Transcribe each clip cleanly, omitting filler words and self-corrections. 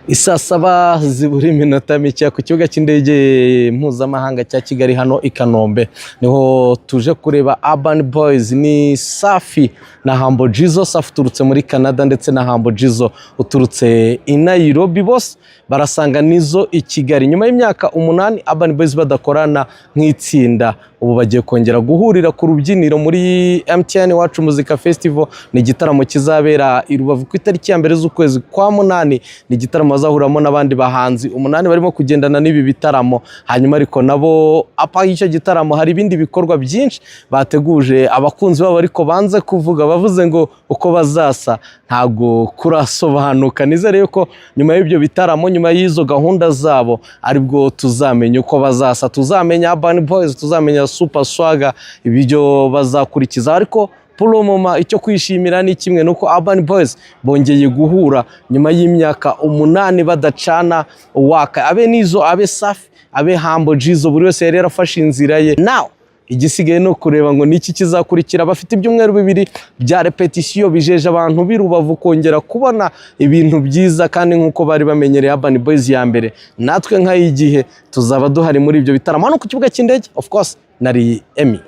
Isaa saba zibura iminota mike ku kibuga cy'indege mpuzamahanga cya Kigali hano i Kanombe niho tuje kureba Urban Boys. Ni Safi na Humble Jizzo. Safi uturutse muri Canada ndetse na Humble Jizzo uturutse i Nairobi, bose barasanga nizo i Kigali. Nyuma y'imyaka 8 Urban Boys badakorana nk'itsinda, ubu bagiye kongera guhurira ku rubyiniro muri MTN Wacu Muzika Festival. Ni igitaramo kizabera i Rubavu ku itariki ya mbere z'ukwezi kwa 8. Ni igitaramo bazahuramo n'abandi bahanzi 8 barimo kugendana n'ibi bitaramo. Hanyuma ariko nabo apa y'icyo gitaramo hari ibindi bikorwa byinshi bateguje abakunzi babo, ariko banze kuvuga, bavuze ngo uko bazasa ntago kurasobanuka. Nizere yuko nyuma y'ibyo bitaramo, nyuma y'izo gahunda zabo, aribwo tuzamenya uko bazasa, tuzamenya Urban Boys, tuzamenya Super Swagger ibyo bazakurikiza. Ariko Pulomoma icyo kwishimira ni kimwe, nuko Urban Boys bongeye guhura nyuma y'imyaka 8 badacana waka. Abe Nizo, abe Safi, abe Humble Jizzo, buri wese yari yarafashe inzira ye. Now igisigaye no kureba ngo niki kizakurikira. Bafite ibyumweru 2 bya repetition bijeje abantu birubavu kongera kubona ibintu byiza, kandi nkuko bari bamenyereye Urban Boys ya mbere. Natwe nk'ayigihe tuzaba duhari muri ibyo bitaramo hano ku kibuga cy'indege. Of course nari Emmy.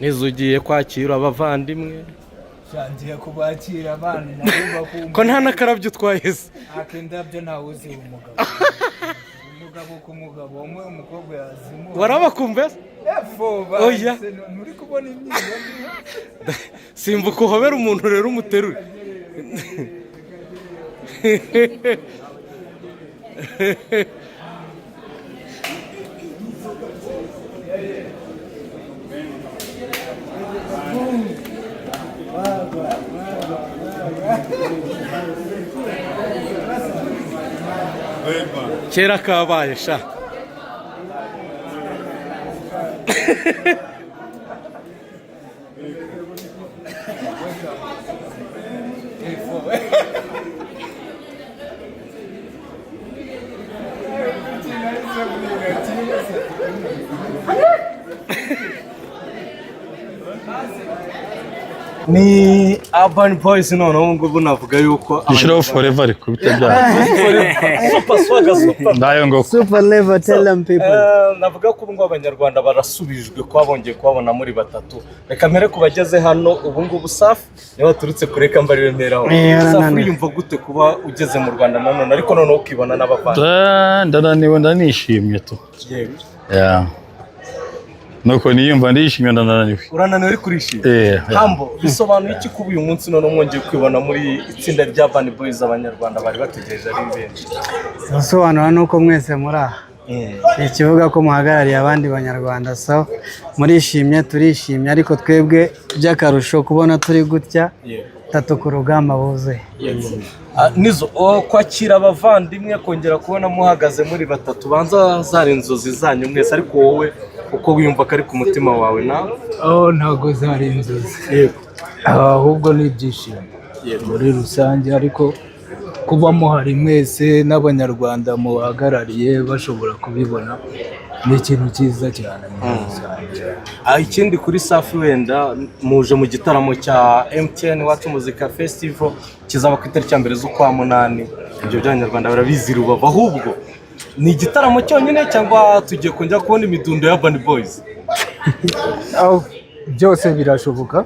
Nizugiye kwakira abavandimwe, shangiye kubakira abana nabo bakumva ko nta nakarabyo twaheze. akendabyo ntawe uzi umugabo umugabo ku mugabo umwe umukobwa yazimu Warabakumve? oya muri kubona imyiza Simbuka uhobera umuntu rero umuterure. Kera kabaye sha. Ni Urban Boys none ngubu navuga yuko Ishiro forever ariko bitabya. Super Swagger super. Ndayo ngo super level tell them people navuga ko ngo abanyarwanda barasubijwe kwa bongeye kubabona muri batatu. Reka mbere kubageze hano ubu ngubu Safi niba turutse kureka mbari remeraho. Safi yumva gute kuba ugeze mu Rwanda none, ariko none ukibona n'abavandimwe? Ndananiwe, ndanishimye tu. Yego. Yeah. Nuko niyumva ndishimye, ndananiwe. Urananiwe ari kurishima? Humble bisobanuye iki kuba uyu munsi none mwongeye kwibona muri itsinda rya Urban Boys abanyarwanda bari bategereje ari benshi? asobanura nuko mwese muri aha ikivuga ko muhagarariye abandi banyarwanda, so murishimye turishimye, ariko twebwe by'akarusho kubona turi gutya tatu ku rugamba buzuye. Nizo kwakira abavandimwe, kongera kubona muhagaze muri batatu, banza zari inzozi zanyu mwese, ariko wowe uko wiyumva kari ku mutima wawe nawe? Ntago zari inzozi, ahubwo ni ibyishimo muri rusange, ariko kuba muhari mwese n'abanyarwanda muhagarariye bashobora kubibona ni ikintu cyiza cyane muri rusange. Ikindi kuri Safi, wenda muje mu gitaramo cya MTN Wacu Muzika Festival kizaba ku itariki ya mbere z'ukwa 8. Ibyo by'abanyarwanda barabizi Rubavu, ahubwo ni igitaramo cyonyine cyangwa tugiye kongera kubona imidundo ya Urban Boys? Byose birashoboka,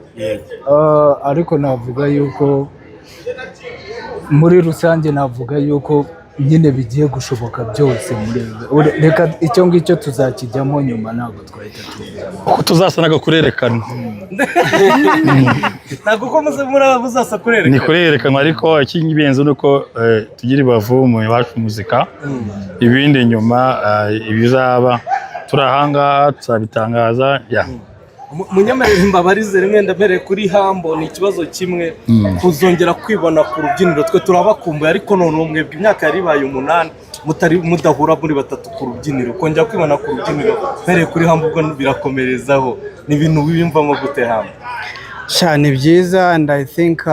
ariko navuga yuko muri rusange navuga yuko nyine bigiye gushoboka byose. Muri reka icyo ngicyo tuzakijyamo nyuma, ntabwo twahita Uko tuzasanaga kurerekana. Ntabwo ko muzasa kurerekana. Ni kurerekana, ariko ikingibenzo nuko tugira Ibavu mu Iwacu Muzika. Ibindi nyuma ibizaba turahanga tuzabitangaza. Munyamerere mbabarize rimwe ndamereye kuri Humble, ni ikibazo kimwe kuzongera kwibona ku rubyiniro. Twe turabakumbuye, ariko none umwebwe imyaka yari baye 8 mutari mudahura muri batatu ku rubyiniro, kongera kwibona ku rubyiniro mereye kuri Humble ubwo birakomerezaho. Ni ibintu wiyumvamo gute Humble? Cyane byiza, and I think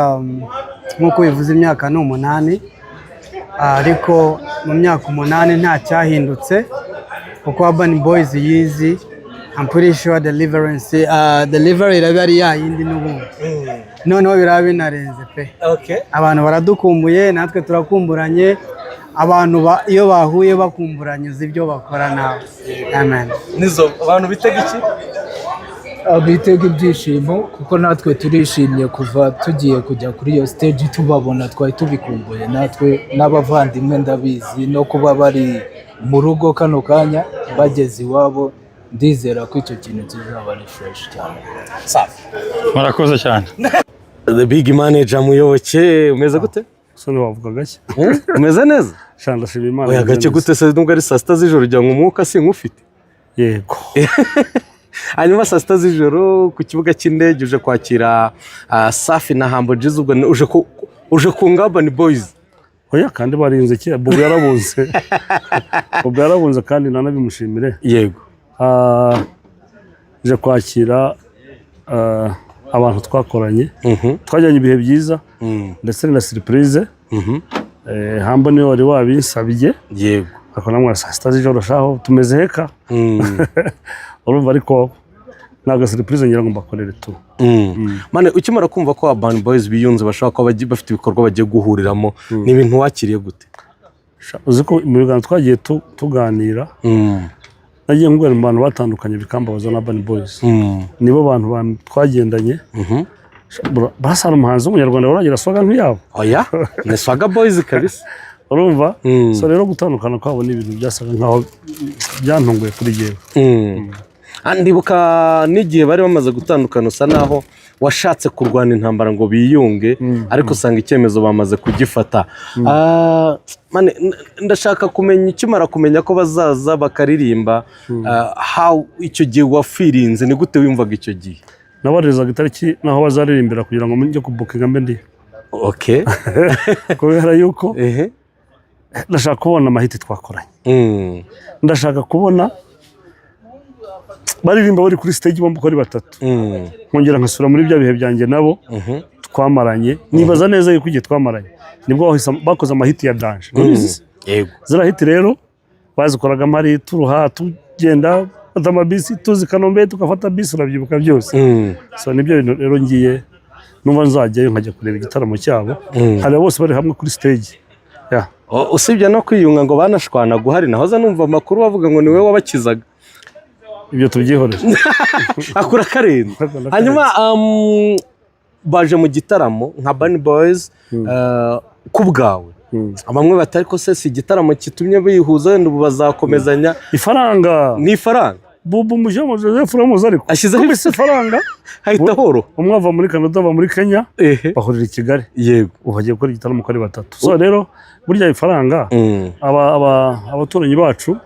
nkuko bivuze imyaka ni 8, ariko mu myaka 8 nta cyahindutse, kuko Urban Boys yizi I'm pretty sure delivery iraba ari yayindi n'ubundi noneho biraba binarenze pe. Abantu baradukumbuye natwe turakumburanye, abantu iyo bahuye bakumburanye uzi ibyo bakora nawe. Amen. Nizo abantu bitega iki? Bitega ibyishimo kuko natwe turishimye kuva tugiye kujya kuri iyo stage tubabona, twari tubikumbuye natwe n'abavandimwe ndabizi, no kuba bari mu rugo kano kanya bageze iwabo, ndizera ko icyo kintu kizaba ari fresh cyane. murakoze cyane. The big manager Muyoboke, umeze gute? So wavuga gake. Umeze neza? Shanda shima Imana. Oya gake gute se nubwo ari saa sita z'ijoro ujya mu mwuka si nkufite? Yego. Hanyuma saa sita z'ijoro ku kibuga cy'indege uje kwakira Safi na Humble Jizz, ubwo uje ku Urban Boys. Oya kandi barinze ki Bobo yarabunze. Bobo yarabunze kandi nanabimushimire. Yego. Je kwakira abantu twakoranye. Twajyanye ibihe byiza. Ndetse na surprise. Humble niwe wari wabinsabye. Yego. Akona mwa saa sita z'ijoro shaho tumeze heka. Urumva ariko naga surprise ngira ngo mbakorere tu. Mane ukimara kumva ko Urban Boys biyunze bashaka ko bafite ibikorwa bagiye guhuriramo, ni ibintu wakiriye gute? Uzi ko mu Uganda twagiye tuganira. Nagiye ngwera mu bantu batandukanye bikambabaza na Urban Boys. Nibo bantu twagendanye. Basara umuhanzi w'umunyarwanda waragira swaga nk'iyabo. Oya, ni Swaga Boys kabisa. Urumva? So rero gutandukana kwabo ni ibintu byasaga nkaho byantunguye kuri jewe. Ndibuka n'igihe bari bamaze gutandukana usa naho washatse kurwana intambara ngo biyunge, ariko usanga icyemezo bamaze kugifata. Mane ndashaka kumenya ikimara kumenya ko bazaza bakaririmba, how icyo gihe wafirinze, ni gute wimvaga icyo gihe? Nabarizaga itariki naho bazaririmbira kugira ngo njye kubukinga mbe ndi. Okay. Kubera yuko ndashaka kubona amahiti twakoranye. Ndashaka kubona baririmba bari kuri stage bombi kuri batatu. Nkongera nkasura muri bya bihe byanjye nabo twamaranye. Nibaza neza yuko igihe twamaranye nibwo bakoze amahiti ya danje. Yego. Zira hiti rero bazikoraga mari turuha tugenda atamabisi tuzi Kanombe tukafata bisi urabyibuka byose. So nibyo bintu rero ngiye numva nzajyayo nkajya kureba igitaramo cyabo. Hari bose bari hamwe kuri stage. Usibye no kwiyunga ngo banashwana guhari, nahoza numva amakuru bavuga ngo niwe wabakizaga. Ibyo tubyihorera. Akura karenze. Hanyuma baje mu gitaramo nka Urban Boys kubgawe. Abamwe batari ko se igitaramo kitumye bihuza wenda ubu bazakomezanya. Ifaranga. Ni ifaranga. Bubu mujamo Joseph Ramos ariko. Ashizeho ifaranga. Hahita horo. Umwe ava muri Canada ava muri Kenya. Bahurira i Kigali. Yego. Ubagiye gukora igitaramo kuri batatu. So rero burya ifaranga abaturanyi bacu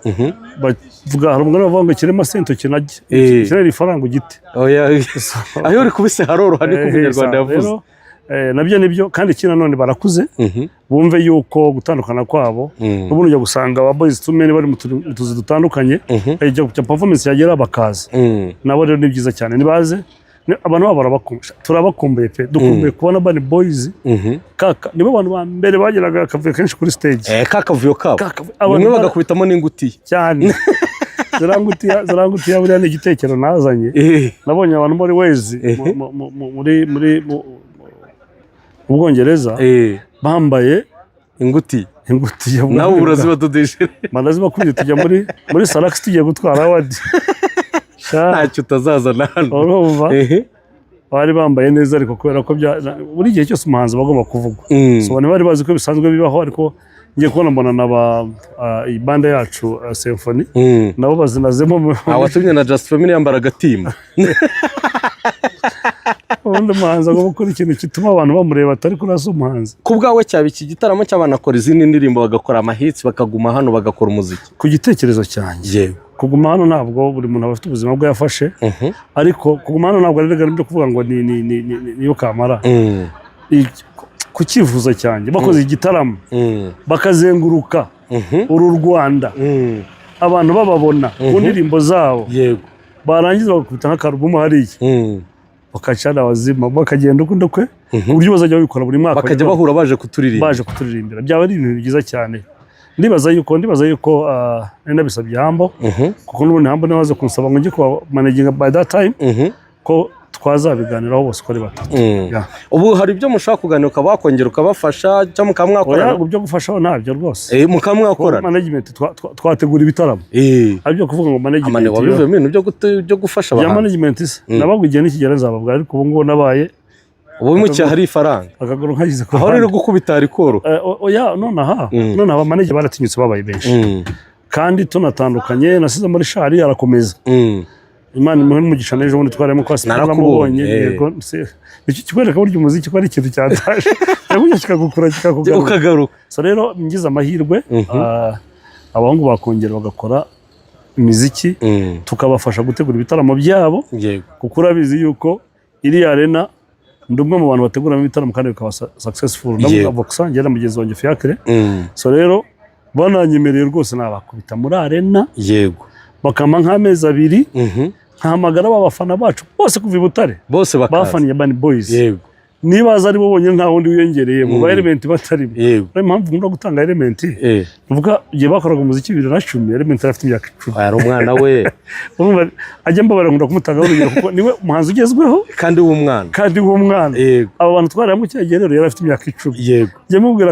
bavuga hari umwana bavuga ngo kirema sento kinajye. Kirera ifaranga ugite. Oya. Ayo uri kubise haroro hari ku Munyarwanda yavuze. Nabyo nibyo kandi kina none barakuze bumve yuko gutandukana kwabo n'ubundi ujya gusanga aba boys tumene bari mu tuzi dutandukanye cya performance yagera bakaza nabo rero ni byiza cyane nibaze abantu babo barabakumbuye turabakumbuye pe dukumbuye kubona Urban Boys kaka nibo abantu ba mbere bageraga akavuye kenshi kuri stage kakavuyo kabo bamwe bagakubitamo n'ingutiya cyane zarangutiya buriya ni igitekero nazanye nabonye abantu muri wezi muri Ubwongereza bambaye ingutiya nawe urazibadodeshe manaziba kuri tujya muri Salax tugiye gutwara award ntacyo utazazana hano urumva bari bambaye neza ariko kubera ko buri gihe cyose umuhanzi bagomba kuvugwa so bari bazi ko bisanzwe bibaho ariko ngiye kubona mbona naba ibanda yacu Symphony nabo bazinazemo awatumye na Just Family yambara agatimba ubundi umuhanzi agomba gukora ikintu gituma abantu bamureba atari kurasa umuhanzi ku bwawe cyaba iki gitaramo cy'abana akora izindi ndirimbo bagakora amahits bakaguma hano bagakora umuziki ku gitekerezo cyanjye kuguma hano ntabwo buri muntu afite ubuzima bwe yafashe ariko kuguma hano ntabwo ari byo kuvuga ngo niyo kamara ku cyifuzo cyanjye bakoze igitaramo bakazenguruka uru Rwanda abantu bababona ku ndirimbo zabo barangiza bagakubita nk'akarubumu hariya bakacana abazima bakagenda ukundi kwe uburyo bazajya babikora buri mwaka bakajya bahura baje kuturirimbira byaba ari ibintu byiza cyane ndibaza yuko nari nabisabye Humble kuko n'ubundi Humble niwe waje kunsaba ngo njye kuba managing by that time ko twazabiganiraho bose uko ari batatu. Ubu hari ibyo mushaka kuganira ukaba wakongera ukabafasha cyangwa mukamwakorana? Ibyo gufashaho ntabyo rwose. Mukamwakorana? Management twategura ibitaramo. Aribyo kuvuga ngo management. Wabivemo ibintu byo gufasha abantu. Ya management nababwiye n'ikigera nzababwira ariko ubu ngo nabaye ubu mucyo hari ifaranga. Akaguru nkagize ko. Aho rero gukubita arikoro. Oya nonaha aba manager baratinyutse babaye benshi. Kandi tunatandukanye nasize muri shari arakomeza. Imana imuhe umugisha n'ejo bundi twaremo kwa naramubonye yego iki kikwereka buryo umuziki ko ari ikintu cyataje yaguye kikagukura ukagaruka. So rero ngize amahirwe abahungu bakongera bagakora imiziki tukabafasha gutegura ibitaramo byabo kuko urabizi yuko iri arena ndumwe mu bantu bategura ibitaramo kandi bikaba successful ndavuga ngera mugenzi wanjye Fiacre. So rero bananyemereye rwose nabakubita muri arena bakama nk'amezi 2 ntahamagara abafana bacu bose kuva i Butare bose bafaniye Urban Boys nibaza ari bo bonyine nta wundi wiyongereye mu element batari niyo mpamvu ngomba gutanga element uvuga igihe bakoraga umuziki 2010 element afite imyaka 10 ari umwana we ajya mbabara ngunda kumutanga urugero kuko niwe umuhanzi ugezweho kandi w'umwana aba bantu twari mu cyagerero yari afite imyaka 10 njye mubwira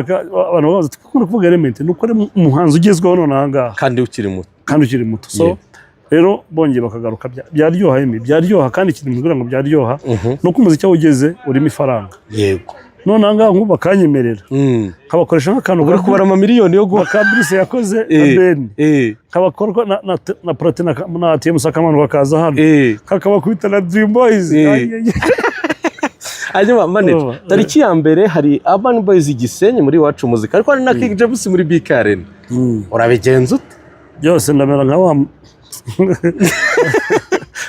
abantu baza tukunda kuvuga element nuko ari umuhanzi ugezweho none ahangaha kandi ukiri muto so rero bongeye bakagaruka byaryoha kandi ikintu mbwira ngo byaryoha nuko umuziki ugeze urimo ifaranga none ahangaha nk'ubu bakanyemerera kabakoresha nk'akantu uri kubara amamiliyoni yo guha Fabrice yakoze Ben kabakorwa na Platina na ATM Sakamano bakaza hano kakabakubita na Dream Boys. Hanyuma manager tariki ya mbere hari Urban Boys Gisenyi muri wacu muzika ariko hari na King James muri BK Arena. Urabigenza ute? Byose ndamera nka wa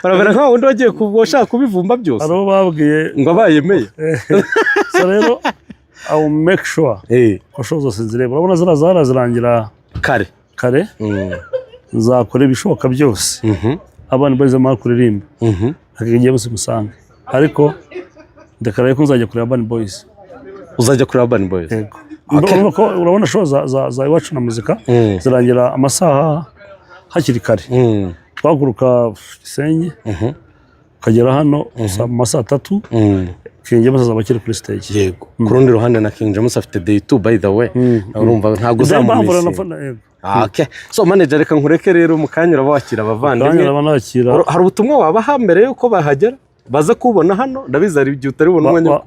barabera nka wundi wagiye kuboshaka kubivumba byose aro babwiye ngo abayemeye. So rero I will make sure ko show zose zireba urabona zirangira kare nzakora ibishoboka byose abantu baze mara kuririmba akagiye bose musange ariko ndakaraye ko nzajya kuri Urban Boys. Uzajya kuri Urban Boys? Yego. Urabona show za iwacu na muzika zirangira amasaha hakiri kare twaguruka Gisenyi ukagera hano amasaha 3 King James azaba akiri kuri stage. Ku rundi ruhande na King James afite day 2 by the way urumva ntago uzamumisa. Okay, so manager reka nkureke rero mukanyura bakira abavandimwe hari ubutumwa wabaha mbere yuko bahagera baza kubona hano ndabiza ari igihe utari ubona umwanya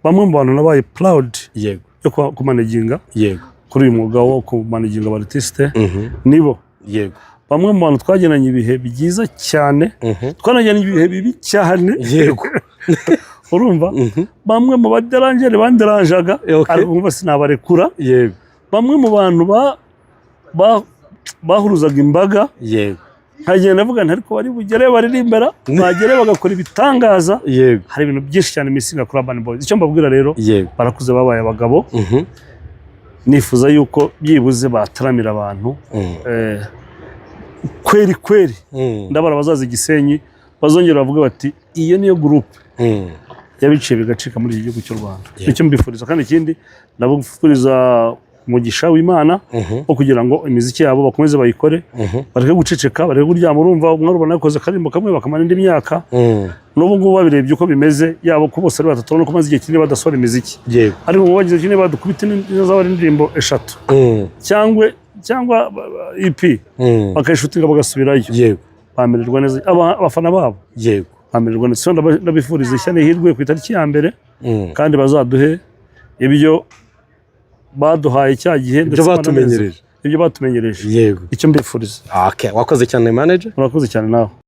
bamwe mu bantu nabaye proud yo kumanaginga kuri uyu mwuga wo kumanaginga abartiste nibo bamwe mu bantu twagenanye ibihe byiza cyane twanagenanye ibihe bibi cyane urumva bamwe mu baderangere banderanjaga arumva sinabarekura bamwe mu bantu bahuruzaga imbaga nkagenda avuga nti ariko bari bugere baririmbera bagere bagakora ibitangaza hari ibintu byinshi cyane misinga kuri Urban Boys. Icyo mbabwira rero barakuze babaye abagabo nifuza yuko byibuze bataramira abantu kweri ndabara bazaza Gisenyi bazongera bavuga bati iyo niyo group yabiciye bigacika muri iki gihugu cy'u Rwanda. Nicyo mbifuriza kandi ikindi ndabufuriza umugisha w'Imana wo kugira ngo imiziki yabo bakomeze bayikore bareke guceceka bareke kuryama urumva umwe rubona yakoze karimbo kamwe bakamara indi myaka n'ubu ngubu babirebye uko bimeze yabo ko bose ari batatu no kumaze igihe kinini badasora imiziki ariko mu bagize kinini badukubita n'izaba indirimbo 3 cyangwa EP bakayishutinga bagasubirayo bamererwa neza abafana babo bamererwa neza ndabifuriza ishyane hirwe ku itariki ya mbere kandi bazaduhe ibyo baduhaye cya gihe ibyo batumenyereje icyo mbifuriza. Okay, wakoze cyane manager. Urakoze cyane nawe.